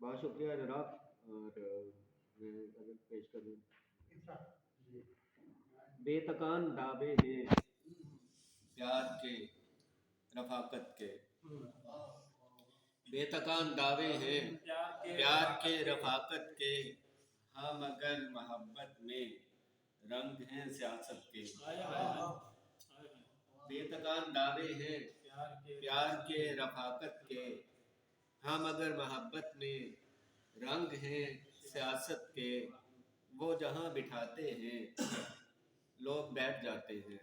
بہت شکریہ جناب. اور میں اگر پیش کروں بے تکان دعوے ہیں پیار کے رفاقت کے. بے تکان دعوے ہیں پیار کے رفاقت کے. ہاں مگر محبت میں رنگ ہیں سیاست کے. بے تکان دعوے ہیں پیار کے رفاقت کے. ہاں مگر محبت میں رنگ ہیں سیاست کے. وہ جہاں بٹھاتے ہیں لوگ بیٹھ جاتے ہیں.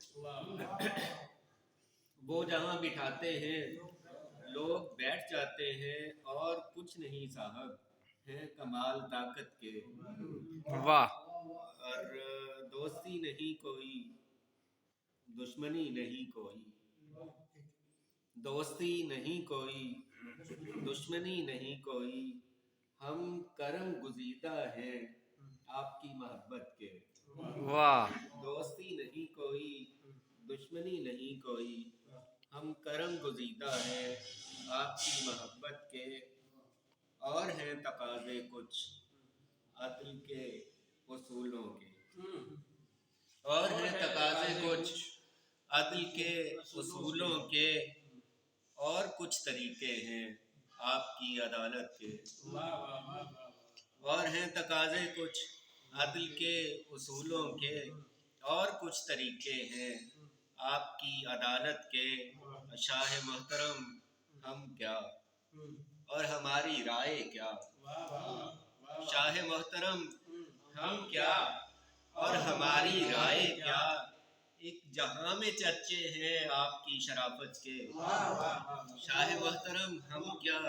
وہ جہاں بٹھاتے ہیں لوگ بیٹھ جاتے ہیں. اور کچھ نہیں صاحب ہیں کمال طاقت کے. واہ. اور دوستی نہیں کوئی دشمنی نہیں کوئی. دوستی نہیں کوئی دشمنی نہیں کوئی. ہم کرم گزیدہ ہیں آپ کی محبت کے. واہ. دوستی نہیں کوئی دشمنی نہیں کوئی. ہم کرم گزیدہ ہیں آپ کی محبت کے. اور ہیں تقاضے کچھ عدل کے اصولوں کے. اور ہیں تقاضے کچھ عدل کے اصولوں کے. اور کچھ طریقے ہیں آپ کی عدالت کے. اور ہیں تقاضے کچھ عدل کے اصولوں کے. اور کچھ طریقے ہیں آپ کی عدالت کے. شاہ محترم ہم کیا اور ہماری رائے کیا. شاہ محترم ہم کیا اور ہماری رائے کیا. ایک جہاں میں چرچے ہیں آپ کی شرافت کے. شاہ محترم ہم کیا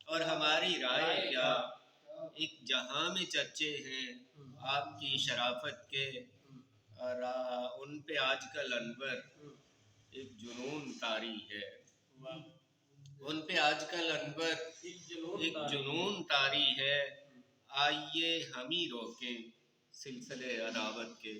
اور ہماری رائے کیا. ایک جہاں میں چرچے ہیں آپ کی شرافت کے. اور ان پہ آج کل انور ایک جنون طاری ہے. ان پہ آج کل انور ایک جنون طاری ہے. آئیے ہم ہی روکیں سلسلے عداوت کے.